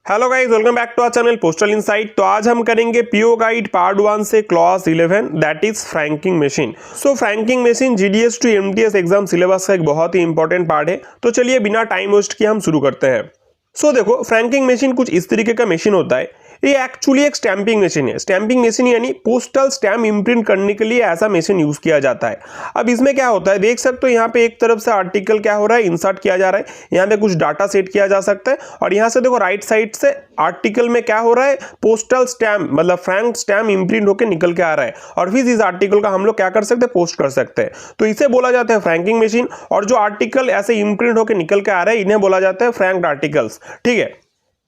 Hello guys, welcome back to our channel postal insight. तो आज हम करेंगे पीओ गाइड पार्ट 1 से clause 11 that is franking machine. So franking machine GDS to MTS exam syllabus का एक बहुत ही important part है। तो चलिए बिना टाइम वेस्ट किए हम शुरू करते हैं। सो देखो, फ्रैंकिंग मशीन कुछ इस तरीके का मशीन होता है। ये एक्चुअली एक स्टैंपिंग मशीन है। स्टैंपिंग मशीन यानी पोस्टल स्टैम्प इम्प्रिंट करने के लिए ऐसा मशीन यूज किया जाता है। अब इसमें क्या होता है, देख सकते हो यहाँ पे एक तरफ से आर्टिकल क्या हो रहा है, इंसर्ट किया जा रहा है। यहाँ पे कुछ डाटा सेट किया जा सकता है और यहाँ से देखो राइट साइड से आर्टिकल में क्या हो रहा है, पोस्टल स्टैम्प मतलब फ्रैंक स्टैम्प इम्प्रिंट होकर निकल के आ रहा है और फिर इस आर्टिकल का हम लोग क्या कर सकते हैं, पोस्ट कर सकते हैं। तो इसे बोला जाता है फ्रैंकिंग मशीन। और जो आर्टिकल ऐसे इम्प्रिंट होकर निकल के आ रहा है इन्हें बोला जाता है फ्रैंक्ड आर्टिकल्स। ठीक है,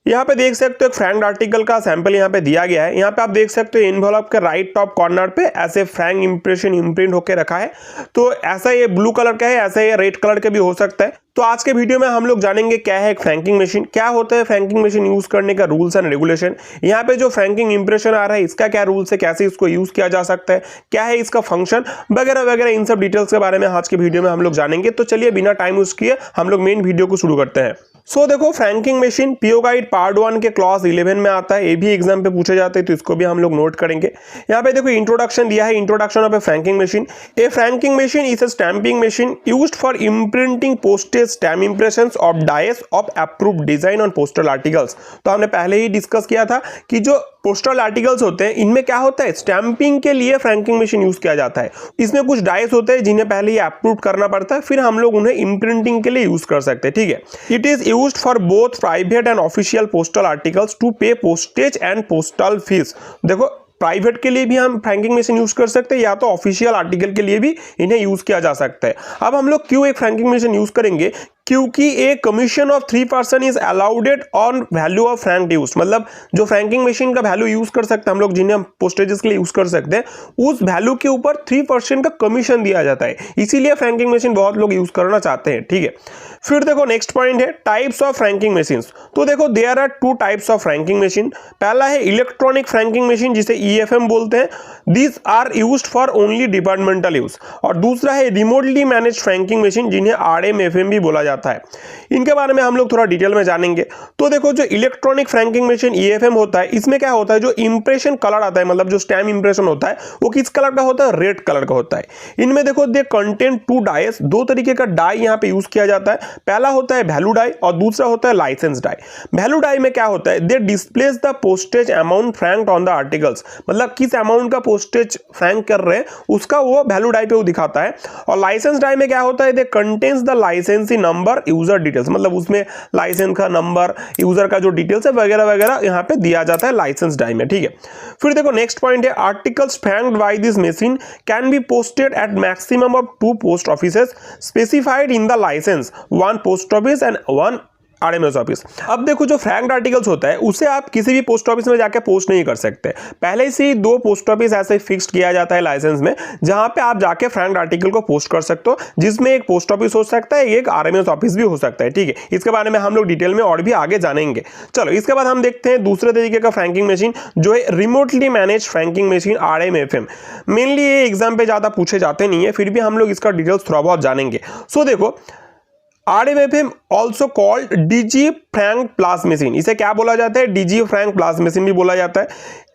यहाँ पे देख सकते हो एक फ्रैंक्ड आर्टिकल का सैंपल यहाँ पे दिया गया है। यहाँ पे आप देख सकते हो एनवेलप के राइट टॉप कॉर्नर पे ऐसे फ्रैंक इंप्रेशन इम्प्रिंट होकर रखा है। तो ऐसा ये ब्लू कलर का है, ऐसा ये रेड कलर के भी हो सकता है। तो आज के वीडियो में हम लोग जानेंगे क्या है एक फ्रैंकिंग मशीन, क्या होता है फ्रैंकिंग मशीन यूज करने का रूल्स एंड रेगुलेशन, यहाँ पे जो फ्रैंकिंग इंप्रेशन आ रहा है इसका क्या रूल्स है, कैसे इसको यूज किया जा सकता है, क्या है इसका फंक्शन वगैरह वगैरह, इन सब डिटेल्स के बारे में आज के वीडियो में हम लोग जानेंगे। तो चलिए बिना टाइम वेस्ट किए हम लोग मेन वीडियो को शुरू करते हैं। सो देखो, franking machine PO guide part 1 के क्लॉज 11 में आता है। ये भी एग्जाम पे पूछे जाते हैं तो इसको भी हम लोग नोट करेंगे। यहाँ पे देखो इंट्रोडक्शन दिया है, introduction of A franking machine. A franking machine is a stamping machine used for imprinting postage stamp impressions of dice of approved design on postal articles. तो हमने पहले ही डिस्कस किया था कि जो पोस्टल आर्टिकल्स होते हैं इनमें क्या होता है, स्टैंपिंग के लिए फ्रैंकिंग मशीन यूज किया जाता है। इसमें कुछ डाइस होते हैं जिन्हें पहले ही अप्रूव करना पड़ता है, फिर हम लोग उन्हें इम्प्रिंटिंग के लिए यूज कर सकते हैं। ठीक है, it is used for both private and official postal articles to pay postage and postal fees. देखो, प्राइवेट के लिए भी हम फ्रैंकिंग मशीन यूज कर सकते हैं या तो ऑफिशियल आर्टिकल के लिए भी इन्हें यूज किया जा सकता है। अब हम लोग क्यों एक फ्रैंकिंग मशीन यूज करेंगे, क्योंकि एक commission of 3% is allowed on value of Frank use. मतलब जो फ्रैंकिंग मशीन का वैल्यू यूज कर सकते हैं हम लोग, जिन्हें हम पोस्टेजेस के लिए यूज कर सकते हैं, उस वैल्यू के ऊपर 3% का कमीशन दिया जाता है। इसीलिए फ्रैंकिंग मशीन बहुत लोग यूज करना चाहते हैं। ठीक है, फिर देखो नेक्स्ट पॉइंट है टाइप्स ऑफ फ्रैंकिंग मशीन। तो देखो there are 2 types of franking machine. पहला है इलेक्ट्रॉनिक फ्रैंकिंग मशीन जिसे ईएफएम बोलते हैं, these are used for only departmental use. और दूसरा है रिमोटली मैनेज फ्रैंकिंग मशीन जिन्हें आरएमएफएम भी बोला जाता है। इनके बारे में हम लोग थोड़ा डिटेल में जानेंगे। तो देखो, जो इलेक्ट्रॉनिक फ्रैंकिंग मशीन ईएफएम होता है, इसमें क्या होता है, जो इंप्रेशन कलर आता है मतलब जो स्टैम्प इंप्रेशन होता है वो किस कलर का होता है, रेड कलर का होता है। इनमें देखो दे कंटेंट 2 डाइस, 2 तरीके का डाई यहाँ पे यूज किया जाता है। पहला होता है वैल्यू डाई और दूसरा होता है लाइसेंस डाई। वैल्यू डाई में क्या होता है, they displace the postage amount franked on the articles, मतलब किस अमाउंट का पोस्टेज फ्रैंक कर रहे हैं उसका वो वैल्यू डाई पे वो दिखाता है। और लाइसेंस डाई में क्या होता है, दे कंटेन्स द लाइसेंसी नंबर, यूजर डिटेल्स, मतलब उसमें लाइसेंस का नंबर, यूजर का जो डिटेल्स है वगैरह वगैरह यहाँ पे दिया जाता है लाइसेंस डाई में। ठीक है, फिर देखो नेक्स्ट पॉइंट है articles franked by this machine can be posted at maximum of 2 post offices specified in the license, 1 post office and 1 RMS office. अब देखो, जो फ्रैंक्ड आर्टिकल्स होता है उसे आप किसी भी पोस्ट ऑफिस में जाके पोस्ट नहीं कर सकते। पहले से ही 2 पोस्ट ऑफिस ऐसे फिक्स्ड किया जाता है लाइसेंस में, जहां पे आप जाके फ्रैंक्ड आर्टिकल को पोस्ट कर सकते हो, जिसमें एक पोस्ट ऑफिस हो सकता है, एक आरएमएस ऑफिस भी हो सकता है। ठीक है, इसके बारे में हम लोग डिटेल में और भी आगे जानेंगे। चलो इसके बाद हम देखते हैं दूसरे तरीके का फ्रैंकिंग मशीन जो है remotely manage franking machine RMFM. Mainly ये एग्जाम पे ज्यादा पूछे जाते नहीं है, फिर भी हम लोग इसका डिटेल्स थोड़ा बहुत जानेंगे। सो देखो, RMFM also called DG frank plus machine, इसे क्या बोला जाता है, डीजी फ्रैंक प्लास मशीन भी बोला जाता है।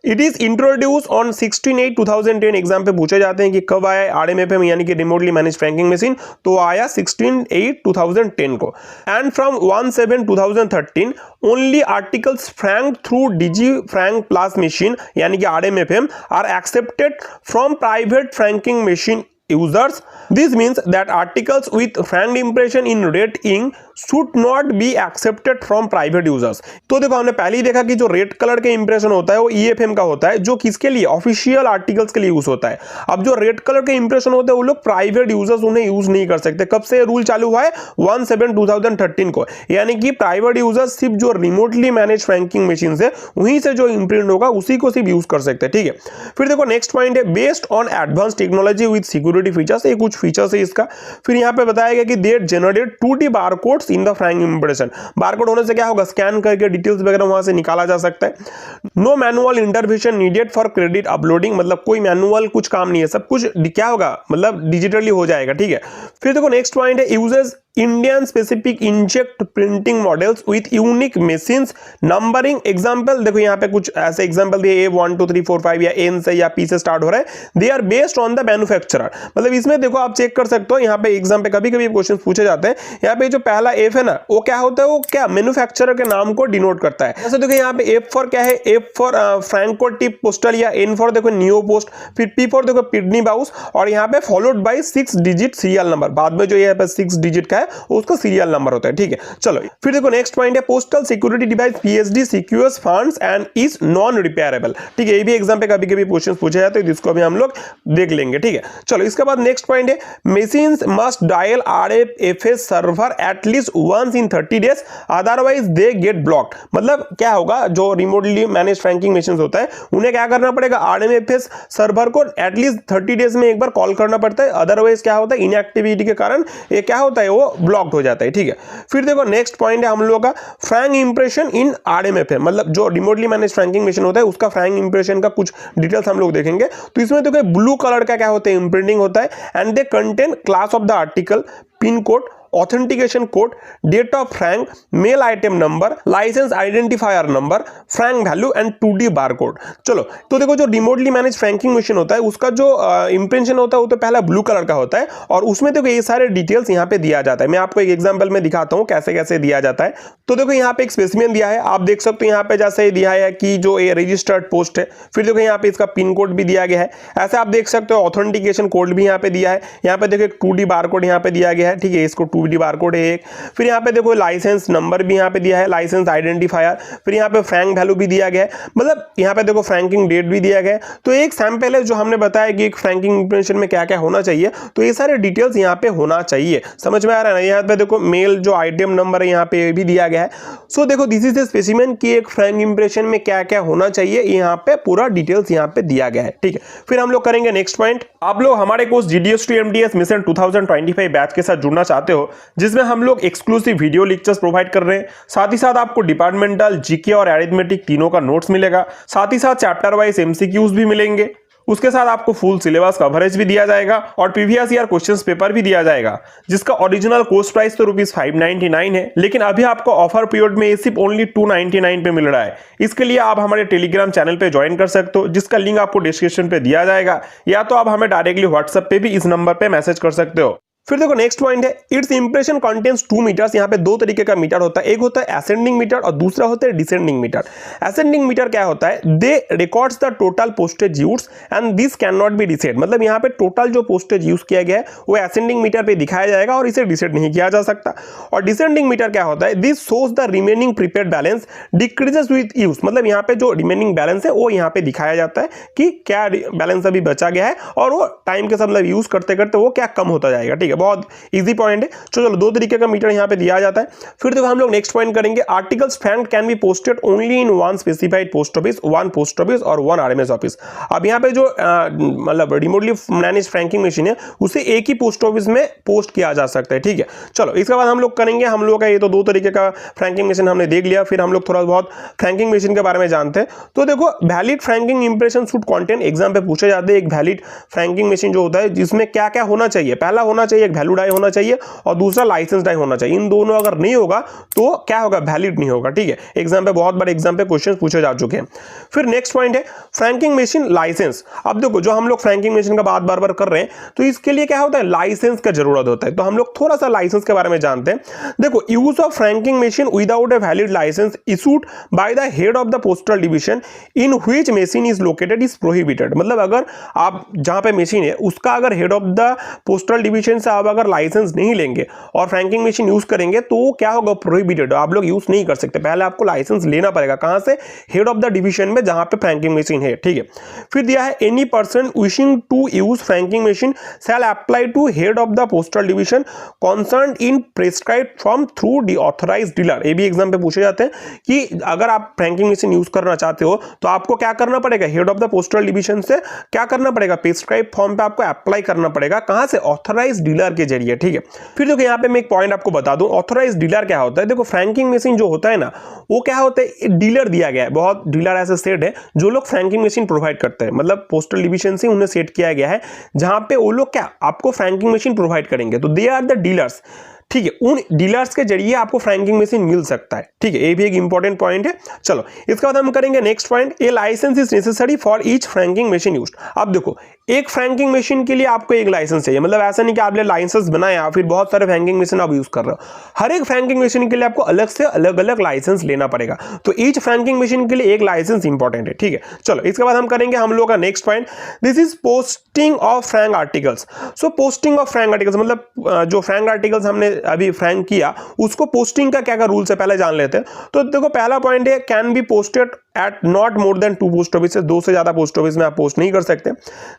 It is introduce on 16/8/2010। Exam पे पूछे जाते हैं कि कब आया RMFM यानी कि रिमोटली मैनेज फ्रैंकिंग मशीन, तो आया 16/8/2010 को। And from 1/7/2013 only articles frank through DG frank plus machine यानी कि RMFM are accepted from private franking machine users. This means that articles with franked impression in red ink should not be accepted from private users. तो देखो, हमने पहले ही देखा कि जो red colour के इंप्रेशन होता है वो ईएफएम का होता है, जो किसके लिए, ऑफिशियल आर्टिकल्स के लिए यूज होता है। अब जो रेड कलर के इंप्रेशन होते हैं वो लोग प्राइवेट यूजर्स उन्हें यूज नहीं कर सकते। कब से रूल चालू हुआ है, 1/7/2013 को, यानी कि प्राइवेट यूजर्स सिर्फ जो रिमोटली मैनेज फ्रैंकिंग मशीन है वहीं से जो इंप्रिंट होगा उसी को सिर्फ यूज कर सकते हैं। ठीक है, फिर देखो नेक्स्ट पॉइंट है based on advance technology with security features. ये कुछ फीचर्स है इसका। फिर यहाँ पे बताया गया कि they generate 2D barcodes in the Frank impression. Barcode होने से क्या होगा, स्कैन करके डिटेल्स वगैरह वहां से निकाला जा सकता है। No manual intervention needed for credit uploading, मतलब कोई मैनुअल कुछ काम नहीं है, सब कुछ क्या होगा, मतलब डिजिटली हो जाएगा। ठीक है, फिर देखो नेक्स्ट पॉइंट है uses Indian specific inject printing models with unique machines numbering. Example देखो यहाँ पे कुछ ऐसे एग्जांपल दिए, A1 2 3 4 5 या N से या P से स्टार्ट हो रहा है। They are based on the manufacturer. मतलब इसमें देखो आप चेक कर सकते हो, यहाँ पे एग्जाम पे कभी कभी क्वेश्चन पूछे जाते हैं। यहाँ पे जो पहला F है ना, वो क्या होता है, वो क्या मैन्युफैक्चरर के नाम को डिनोट करता है। जैसे देखो यहाँ पे F फॉर क्या है, F for Franco tip postal, या N फॉर देखो नियो पोस्ट, फिर P फॉर देखो पिडनी बाउस, और यहाँ पे followed by 6 digit serial number. बाद में जो यहाँ पे 6 डिजिट का है उसका सीरियल नंबर होता है, ठीक है। चलो फिर देखो नेक्स्ट पॉइंट है, postal security device PSD secures funds and is non repairable. ठीक है, ये भी एग्जाम पे कभी कभी क्वेश्चन पूछे जाते हैं, जिसको भी हम लोग देख लेंगे, ठीक है। चलो इसके बाद नेक्स्ट पॉइंट है, machines must dial RFS server at least once in 30 days otherwise they get blocked. मतलब क्या होगा, जो रिमोटली मैनेज फ्रैंकिंग मशीन्स होता है उन्हें क्या करना पड़ेगा, RMFS सर्वर को एटलीस्ट 30 डेज में एक बार कॉल करना पड़ता है, अदरवाइज क्या होता है, इनएक्टिविटी के कारण ये क्या होता है, वो ब्लॉक्ड हो जाता है, ठीक है। फिर देखो नेक्स्ट पॉइंट है हम लोग का फ्रैंक इंप्रेशन इन RMFS। मतलब जो रिमोटली मैनेज फ्रैंकिंग मशीन होता है उसका फ्रैंक इंप्रेशन का कुछ डिटेल्स हम लोग देखेंगे। तो इसमें देखो ब्लू कलर का क्या होता है, इम्प्रिंटिंग होता है, and they contain class of the article, pin code, authentication code, date of frank, mail item number, licence identifier number, frank value and 2D barcode. चलो तो देखो जो रिमोटली मैनेज फ्रैंकिंग मशीन होता है उसका जो इंप्रेशन होता है वो तो पहला ब्लू कलर का होता है, और उसमें देखो ये सारे डिटेल्स यहाँ पे दिया जाता है। मैं आपको एक एग्जांपल में दिखाता हूँ कैसे कैसे दिया जाता है। तो देखो यहाँ पे एक स्पेसिमेन दिया है, आप देख सकते हो यहाँ पे जैसे दिया है कि जो ये रजिस्टर्ड पोस्ट है, फिर देखो यहाँ पे इसका पिन कोड भी दिया गया है, ऐसे आप देख सकते हो ऑथेंटिकेशन कोड भी यहाँ पे दिया है, यहाँ पे देखो एक 2D बारकोड यहाँ पे दिया गया है, ठीक है, इसको 2D बारकोड है एक। फिर यहाँ पे देखो लाइसेंस नंबर भी यहाँ पे दिया है, लाइसेंस आइडेंटिफायर, फिर यहाँ पे फ्रैंक वैल्यू भी दिया गया है, मतलब यहाँ पे देखो फ्रैंकिंग डेट भी दिया गया है। तो एक सैंपल है जो हमने बताया कि एक फ्रैंकिंग इंप्रेशन में क्या क्या होना चाहिए, तो ये सारे डिटेल्स यहाँ पे होना चाहिए। समझ में आ रहा है ना। यहाँ पे देखो मेल जो आइटम नंबर है यहाँ पे भी दिया गया है। सो देखो दिस इज द स्पेसिमेन की एक फ्रैंक इंप्रेशन में क्या क्या होना चाहिए, यहाँ पे पूरा डिटेल्स यहाँ पे दिया गया है, ठीक है। फिर हम लोग करेंगे नेक्स्ट पॉइंट। आप लोग हमारे course GDS to MTS mission 2025 batch के साथ जुड़ना चाहते हो, जिसमें हम लोग एक्सक्लूसिव वीडियो लेक्चर्स प्रोवाइड कर रहे हैं, साथ ही साथ आपको डिपार्टमेंटल, जीके और अरिथमेटिक तीनों का नोट्स मिलेगा, साथ ही साथ चैप्टर वाइज MCQs भी मिलेंगे, उसके साथ आपको फुल सिलेबस कवरेज भी दिया जाएगा और प्रीवियस ईयर क्वेश्चंस पेपर भी दिया जाएगा, जिसका ओरिजिनल कोर्स प्राइस तो ₹599 है, लेकिन अभी आपको ऑफर पीरियड में ये सिर्फ ओनली $299 पे मिल रहा है। इसके लिए आप हमारे टेलीग्राम चैनल पे ज्वाइन कर सकते हो, जिसका लिंक आपको डिस्क्रिप्शन पे दिया जाएगा, या तो आप हमें डायरेक्टली व्हाट्सएप पे भी इस नंबर पे मैसेज कर सकते हो। फिर देखो नेक्स्ट पॉइंट है, इट्स इंप्रेशन कंटेन्स 2 मीटर्स। यहाँ पे दो तरीके का मीटर होता है, एक होता है असेंडिंग मीटर और दूसरा होता है डिसेंडिंग मीटर। असेंडिंग मीटर क्या होता है, they records the total postage used and this can not be diced. मतलब यहाँ पे टोटल जो पोस्टेज यूज किया गया है वो असेंडिंग मीटर पे दिखाया जाएगा और इसे डिसेड नहीं किया जा सकता। और डिसेंडिंग मीटर क्या होता है, this shows the remaining prepaid balance decreases with use. मतलब यहाँ पे जो रिमेनिंग बैलेंस है वो यहाँ पे दिखाया जाता है कि क्या बैलेंस अभी बचा गया है, और वो टाइम के साथ मतलब यूज करते करते वो क्या कम होता जाएगा, ठीक है। बहुत इजी पॉइंट है। चलो दो तरीके का मीटर यहाँ पे दिया जाता है। फिर देखो हम लोग नेक्स्ट पॉइंट करेंगे, articles franked can be posted only in one specified post office, one post office और वन RMS ऑफिस। अब यहाँ पे जो मतलब रिमोटली मैनेज फ्रैंकिंग मशीन है उसे एक ही पोस्ट ऑफिस में पोस्ट किया जा सकता है, ठीक है। चलो इसके बाद हम लोग करेंगे, हम लोग का ये तो दो तरीके का फ्रैंकिंग मशीन हमने देख लिया। फिर हम लोग थोड़ा बहुत फ्रैंकिंग मशीन के बारे में जानते हैं। तो देखो valid franking impression should contain, exam पे पूछे जाते हैं एक वैलिड फ्रैंकिंग मशीन जो होता है जिसमें क्या क्या होना चाहिए। पहला होना चाहिए एक वैल्यू डाई होना चाहिए और दूसरा लाइसेंस डाई होना चाहिए। इन दोनों अगर नहीं होगा तो क्या होगा, वैलिड नहीं होगा, ठीक है। एग्जाम पे बहुत बार एग्जाम पे क्वेश्चन पूछे जा चुके हैं। फिर नेक्स्ट पॉइंट है फ्रैंकिंग मशीन लाइसेंस। अब देखो जो हम लोग फ्रैंकिंग मशीन का बात बार बार कर रहे हैं तो इसके लिए क्या होता है, लाइसेंस का जरूरत होता है। तो हम लोग थोड़ा सा लाइसेंस के बारे में जानते हैं। देखो use of franking machine without a valid licence issued by the head of the postal division in which machine is located is prohibited. मतलब अगर आप जहां पे मशीन है उसका अगर head of the postal division से आप अगर लाइसेंस नहीं लेंगे और फ्रैंकिंग मशीन यूज करेंगे तो क्या होगा, प्रोहिबिटेड, आप लोग यूज नहीं कर सकते। पहले आपको लाइसेंस लेना पड़ेगा, कहां से, हेड ऑफ द डिवीजन में जहां पे फ्रैंकिंग मशीन है, ठीक है। फिर दिया है any person wishing to use franking machine shall apply to head of the postal division concerned in prescribed from through the authorised dealer. ये भी एग्जाम पे पूछे जाते हैं कि अगर आप फ्रैंकिंग मशीन यूज करना चाहते हो तो आपको क्या करना पड़ेगा, head of the postal division से क्या करना पड़ेगा, प्रिस्क्राइब फॉर्म पे आपको अप्लाई करना पड़ेगा, कहां से, ऑथराइज्ड डीलर के जरिए, ठीक है। फिर देखो यहाँ पे मैं एक पॉइंट आपको बता दूं, ऑथराइज्ड डीलर क्या होता है। देखो फ्रैंकिंग मशीन जो होता है ना वो क्या होता है, डीलर दिया गया है, बहुत डीलर ऐसे सेट है जो लोग फ्रैंकिंग मशीन प्रोवाइड करते हैं। मतलब पोस्टल डिवीजन से उन्हें सेट किया गया है जहां पे वो लोग क्या आपको फ्रैंकिंग मशीन प्रोवाइड करेंगे, तो दे आर द डीलर्स, ठीक है, उन डीलर्स के जरिए आपको फ्रैंकिंग मशीन मिल सकता है। ठीक है, ये भी एक इंपॉर्टेंट पॉइंट है। चलो इसके बाद हम करेंगे next point, a licence is necessary for each franking machine used. अब देखो, एक फ्रैंकिंग मशीन के लिए आपको एक लाइसेंस चाहिए, मतलब ऐसा नहीं कि आपने लाइसेंस बनाया फिर बहुत सारे फ्रैंकिंग मशीन आप यूज कर रहे हो। हर एक फ्रैंकिंग मशीन के लिए आपको अलग से अलग अलग लाइसेंस लेना पड़ेगा, तो ईच फ्रैंकिंग मशीन के लिए एक लाइसेंस इंपॉर्टेंट है। ठीक है, चलो इसके बाद हम करेंगे हम लोग का next point, this is posting of Frank articles. So posting of Frank articles मतलब जो फ्रैंक आर्टिकल्स हमने अभी फ्रैंक किया उसको पोस्टिंग का क्या क्या रूल्स है पहले जान लेते हैं। तो देखो पहला पॉइंट है, can be posted eight not more than 2 post office, 2 से ज्यादा पोस्ट ऑफिस में आप पोस्ट नहीं कर सकते।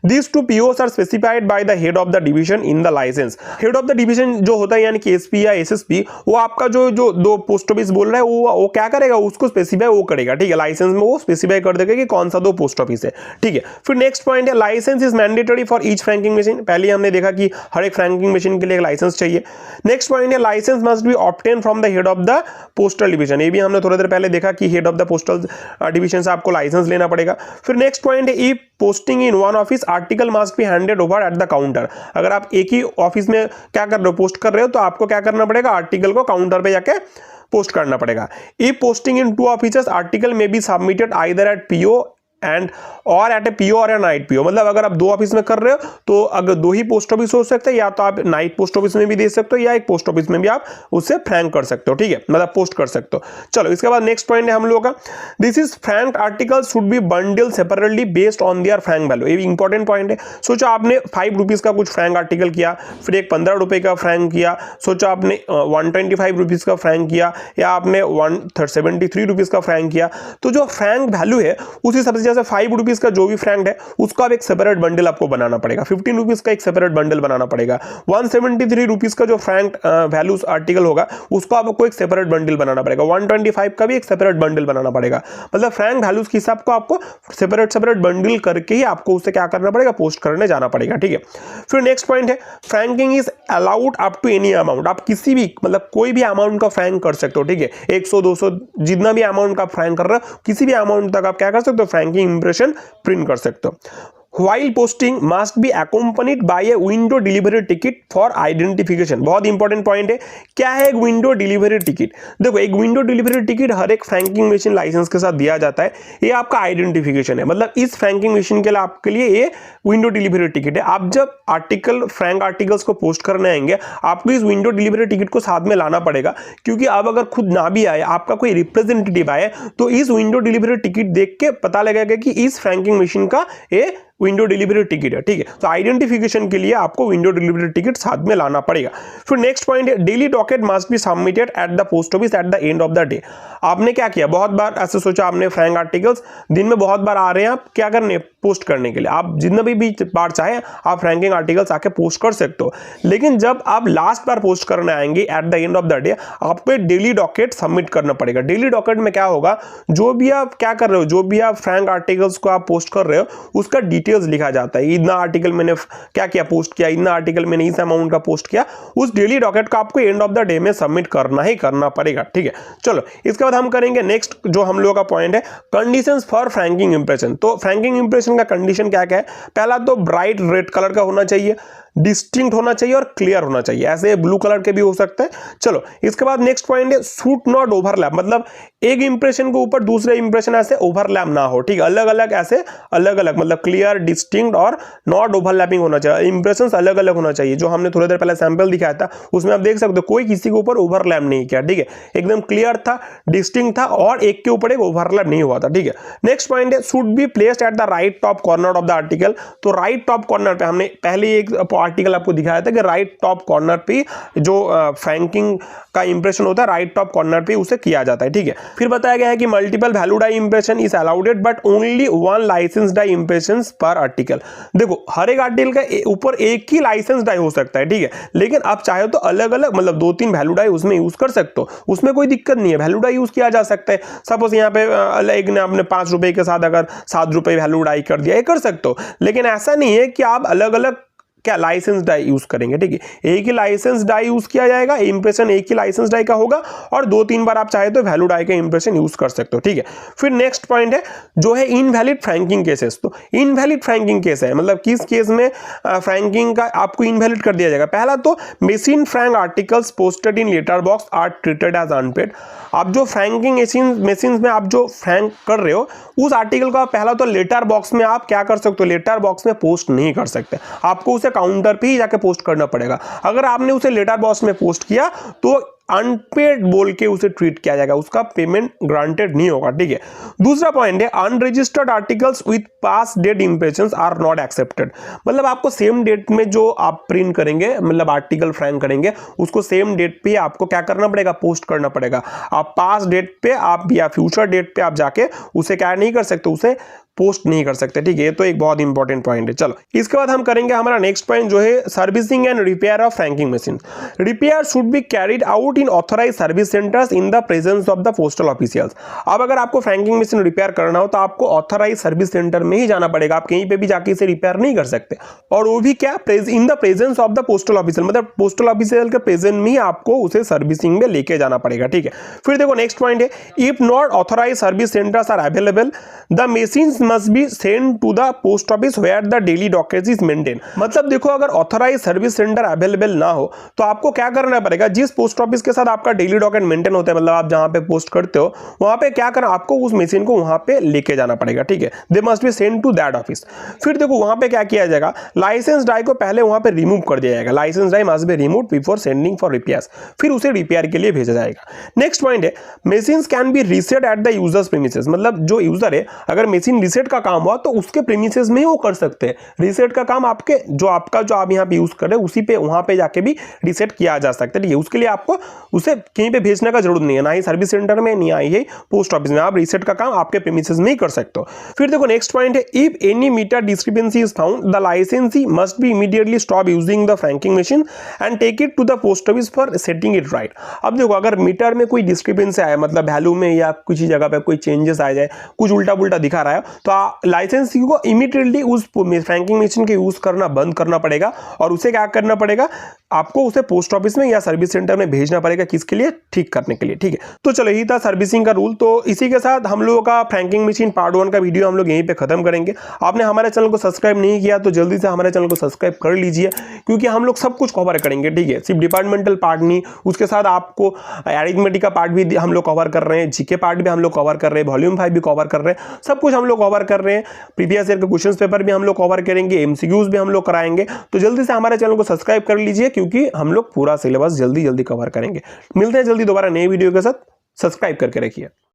These 2 POs are specified by the head of the division in the licence. Head of the division जो होता है यानी कि एसपी या एसएसपी, वो आपका जो 2 पोस्ट ऑफिस बोल रहा है वो क्या करेगा, उसको स्पेसिफाई वो करेगा। ठीक है, लाइसेंस में वो स्पेसिफाई कर देगा कि कौन सा 2 पोस्ट ऑफिस है। ठीक है, फिर नेक्स्ट पॉइंट है, licence is mandatory for each franking machine. पहले हमने देखा कि हर एक फ्रैंकिंग मशीन के लिए एक लाइसेंस चाहिए। नेक्स्ट पॉइंट है, licence must be obtain from the head of the postal division. ये भी हमने थोड़ी देर पहले देखा कि head of the postal division से आपको लाइसेंस लेना पड़ेगा। फिर नेक्स्ट पॉइंट है, if posting in one office article must be handed over at the counter. अगर आप एक ही ऑफिस में क्या कर रहे हो, पोस्ट कर रहे हो, तो आपको क्या करना पड़ेगा, आर्टिकल को काउंटर पे जाके पोस्ट करना पड़ेगा। If posting in 2 offices article में be submitted either at PO and और एट ए पीओ और नाइट पीओ। मतलब अगर आप 2 ऑफिस में कर रहे हो तो अगर 2 ही पोस्ट ऑफिस हो सकते हैं, या तो आप नाइट पोस्ट ऑफिस में भी दे सकते हो या एक पोस्ट ऑफिस में भी आप उससे फ्रैंक कर सकते हो। ठीक है, मतलब पोस्ट कर सकते हो। चलो इसके बाद नेक्स्ट पॉइंट है हम लोगों का, this is Frank article should be bundle separately based on their Frank value. ये भी इंपॉर्टेंट पॉइंट है। सोचो आपने 5 रुपीज का कुछ फ्रैंक आर्टिकल किया, फिर एक 15 रुपए का फ्रैंक किया, सोचो आपने 125 रुपीज का फ्रैंक किया, या आपने 173 रुपीज का फ्रैंक किया, तो जो फ्रैंक वैल्यू है उस हिसाब से जैसे 5 रुपीज का जो भी फ्रैंक है उसको आप एक सेपरेट बंडल आपको बनाना पड़ेगा, 15 रुपीज का एक सेपरेट बंडल बनाना पड़ेगा, 173 रुपीज का जो फ्रैंक वैल्यू आर्टिकल होगा उसको आपको एक सेपरेट बंडल बनाना पड़ेगा, 125 का भी एक सेपरेट बंडल बनाना पड़ेगा। मतलब फ्रैंक वैल्यूज के हिसाब को आपको सेपरेट बंडल करके ही आपको उससे क्या करना पड़ेगा, पोस्ट करने जाना पड़ेगा। ठीक है, फिर नेक्स्ट पॉइंट है, franking is allowed up to any amount. आप किसी भी मतलब कोई भी अमाउंट का फ्रैंक कर सकते हो। ठीक है, 100 200 जितना भी अमाउंट का फ्रैंक कर रहे हो, किसी भी अमाउंट तक आप क्या कर सकते हो, फ्रैंकिंग इंप्रेशन प्रिंट कर सकते हो। While posting must be accompanied by a window delivery ticket for identification। बहुत इंपॉर्टेंट पॉइंट है, क्या है एक विंडो डिलीवरी टिकट। देखो एक विंडो डिलीवरी टिकट हर एक फ्रैंकिंग मशीन लाइसेंस के साथ दिया जाता है। ये आपका आइडेंटिफिकेशन है, मतलब इस फ्रैंकिंग मशीन के लिए आपके लिए ये विंडो डिलीवरी टिकट है। आप जब फ्रैंक आर्टिकल्स को पोस्ट करने आएंगे, आपको इस विंडो डिलीवरी टिकट को साथ में लाना पड़ेगा, क्योंकि आप अगर खुद ना भी आए, आपका कोई रिप्रेजेंटेटिव आए, तो इस विंडो डिलीवरी टिकट देख के पता लगेगा कि इस फ्रैंकिंग मशीन का ये विंडो डिलीवरी टिकट है। ठीक है, तो आइडेंटिफिकेशन के लिए आपको विंडो डिलीवरी टिकट साथ में लाना पड़ेगा। फिर नेक्स्ट पॉइंट है, daily docket must be submitted at the post office at the end of the day. आपने क्या किया, बहुत बार ऐसे सोचा आपने फ्रैंक आर्टिकल्स दिन में बहुत बार आ रहे हैं, आप क्या करने, पोस्ट करने के लिए। आप जितना भी बार चाहे आप फ्रैंकिंग आर्टिकल्स आके पोस्ट कर सकते हो, लेकिन जब आप लास्ट बार पोस्ट करने आएंगे at the end of the day, आपको एक डेली डॉकेट सबमिट करना पड़ेगा। डेली डॉकेट में क्या होगा, जो भी आप क्या कर रहे हो, जो भी आप फ्रैंक आर्टिकल्स को आप पोस्ट कर रहे हो उसका डिटेल्स लिखा जाता है। इतना आर्टिकल मैंने क्या किया, पोस्ट किया, इतना आर्टिकल मैंने इस अमाउंट का पोस्ट किया, उस डेली डॉकेट को आपको एंड ऑफ द डे में सबमिट करना ही करना पड़ेगा। ठीक है, चलो इसके बाद हम करेंगे नेक्स्ट जो हम लोगों का पॉइंट है, कंडीशंस फॉर फ्रैंकिंग इंप्रेशन। तो फ्रैंकिंग इंप्रेशन का कंडीशन क्या क्या है, पहला तो ब्राइट रेड कलर का होना चाहिए, डिस्टिंक्ट होना चाहिए और क्लियर होना चाहिए। ऐसे ब्लू कलर के भी हो सकते हैं। चलो इसके बाद नेक्स्ट पॉइंट है, शूट नॉट ओवरलैप। मतलब एक इंप्रेशन के ऊपर दूसरे इंप्रेशन ऐसे ओवरलैप ना हो। ठीक, अलग अलग ऐसे अलग अलग, मतलब क्लियर, डिस्टिंक्ट और नॉट ओवरलैपिंग होना चाहिए। इंप्रेशन अलग अलग होना चाहिए। जो हमने थोड़ी देर पहले सैंपल दिखाया था उसमें आप देख सकते हो कोई किसी के ऊपर ओवरलैप नहीं किया। ठीक है, एकदम क्लियर था, डिस्टिंक्ट था और एक के ऊपर एक ओवरलैप नहीं हुआ था। ठीक है, नेक्स्ट पॉइंट है, should be placed at the right top corner of the article. तो राइट टॉप कॉर्नर पे हमने पहले एक आर्टिकल आपको दिखाया था कि राइट टॉप कॉर्नर पे जो फ्रैंकिंग का इंप्रेशन होता है राइट टॉप कॉर्नर पे उसे किया जाता है। ठीक है, फिर बताया गया है कि multiple value die impression is allowed but only one licence die impressions per article. देखो हर एक आर्टिकल के ऊपर एक ही लाइसेंस डाई हो सकता है। ठीक है, लेकिन आप चाहे तो अलग अलग मतलब 2-3 वैल्यू डाई उसमें यूज कर सकते हो, उसमें कोई दिक्कत नहीं है, वैल्यू डाई यूज किया जा सकता है। सपोज यहाँ पे एक ने आपने 5 रुपए के साथ अगर 7 रुपए वैल्यू डाई कर दिया, ये कर सकते हो, लेकिन ऐसा नहीं है कि आप अलग अलग क्या लाइसेंस डाई यूज करेंगे, ठीक है। एक ही लाइसेंस डाई यूज किया जाएगा, इंप्रेशन एक ही लाइसेंस डाई का होगा और 2-3 बार आप चाहे तो वैल्यू डाई का इंप्रेशन यूज कर सकते हो, ठीक है। फिर नेक्स्ट पॉइंट है जो है इनवैलिड फ्रैंकिंग केसेस। तो इनवैलिड फ्रैंकिंग केस है मतलब किस केस में फ्रैंकिंग का आपको इनवैलिड कर दिया जाएगा। पहला तो machine frank articles posted in letter box are treated as unpaid. आप जो फ्रैंकिंग मशीन में आप जो फ्रैंक कर रहे हो उस आर्टिकल को पहला तो लेटर बॉक्स में आप क्या कर सकते हो, लेटर बॉक्स में पोस्ट नहीं कर सकते, आपको उसे काउंटर पे ही जाके पोस्ट करना पड़ेगा। अगर आपने उसे लेटर बॉक्स में पोस्ट किया तो अनपेड बोल के उसे ट्रीट किया जाएगा, उसका पेमेंट ग्रांटेड नहीं होगा, ठीक है। दूसरा पॉइंट है unregistered articles with past date impressions are not accepted. मतलब आपको सेम डेट में जो आप प्रिंट करेंगे मतलब आर्टिकल फ्रैंक करेंगे उसको सेम डेट पे आपको क्या करना पड़ेगा, पोस्ट करना पड़ेगा। आप पास डेट पे आप या फ्यूचर डेट पे आप जाके उसे क्या नहीं कर सकते, उसे पोस्ट नहीं कर सकते, ठीक है। ये तो एक बहुत इंपॉर्टेंट पॉइंट है। चलो इसके बाद हम करेंगे हमारा नेक्स्ट पॉइंट जो है servicing and repair of franking machine. Repair should be carried out in authorised service centres in the presence of the postal officials. अब अगर आपको फ्रैंकिंग मशीन रिपेयर करना हो तो आपको ऑथराइज्ड सर्विस सेंटर में ही जाना पड़ेगा, आप कहीं पे भी जाके इसे रिपेयर नहीं कर सकते। और वो भी क्या, in the presence of the postal official, मतलब पोस्टल ऑफिशियल के प्रेजेंट में ही आपको उसे सर्विसिंग में लेके जाना पड़ेगा, ठीक है। फिर देखो नेक्स्ट पॉइंट है if not authorized service centers are available the machines must be send to the post office where the daily dockage is maintain. मतलब देखो अगर ऑथराइज सर्विस सेंटर अवेलेबल ना हो तो आपको क्या करना पड़ेगा, जिस पोस्ट ऑफिस के साथ आपका डेली डॉकेट मेंटेन होता है मतलब आप जहां पे पोस्ट करते हो वहां पे क्या करना, आपको उस मशीन को वहां पे लेके जाना पड़ेगा, ठीक है। They must be send to that office. फिर देखो वहां पे क्या किया जाएगा, लाइसेंस डाई को पहले वहां पे रिमूव कर दिया जाएगा, licence die must be removed before sending for repairs, फिर उसे रिपेयर के लिए भेजा जाएगा। नेक्स्ट पॉइंट है machines can be reset at the user's premises. मतलब जो यूजर है अगर मशीन रीसेट का काम हुआ तो उसके प्रीमिसेस में वो कर सकते हैं। रीसेट का काम आपके जो आप यहाँ पे यूज कर रहे हैं उसी पे वहां पे जाके भी रीसेट किया जा सकता है, ठीक है। उसके लिए आपको उसे कहीं पे भेजने का जरूरत नहीं है, ना ही सर्विस सेंटर में, नहीं आई है पोस्ट ऑफिस में, आप रीसेट का काम आपके प्रीमिसेस में ही कर सकते हो। फिर देखो नेक्स्ट पॉइंट है if any meter discrepancy is found the licensee must be immediately stop using the franking machine and take it to the post office for setting it right. अब देखो अगर मीटर में कोई डिस्क्रिपेंसी आए मतलब value में या किसी जगह पे कोई चेंजेस आ जाए, कुछ उल्टा पुल्टा दिखा रहा है तो लाइसेंसी को इमीडिएटली उस फ्रैंकिंग मशीन के यूज करना बंद करना पड़ेगा और उसे क्या करना पड़ेगा, आपको उसे पोस्ट ऑफिस में या सर्विस सेंटर में भेजना पड़ेगा, किसके लिए, ठीक करने के लिए, ठीक है। तो चलो यही था सर्विसिंग का रूल। तो इसी के साथ हम लोगों का फ्रैंकिंग मशीन पार्ट 1 का वीडियो हम लोग यहीं पे खत्म करेंगे। आपने हमारे चैनल को सब्सक्राइब नहीं किया तो जल्दी से हमारे चैनल को सब्सक्राइब कर लीजिए क्योंकि हम लोग सब कुछ कवर करेंगे, ठीक है। सिर्फ डिपार्टमेंटल पार्ट नहीं, उसके साथ आपको अरिथमेटिक का पार्ट भी हम लोग कवर कर रहे हैं, जीके पार्ट भी हम लोग कवर कर रहे हैं, वॉल्यूम 5 भी कवर कर रहे हैं, सब कुछ हम लोग कवर कर रहे हैं। प्रीवियस ईयर के क्वेश्चन पेपर भी हम लोग कवर करेंगे, एमसीक्यूज भी हम लोग कराएंगे। तो जल्दी से हमारे चैनल को सब्सक्राइब कर लीजिए क्योंकि हम लोग पूरा सिलेबस जल्दी कवर करेंगे। मिलते हैं जल्दी दोबारा नए वीडियो के साथ, सब्सक्राइब करके रखिए।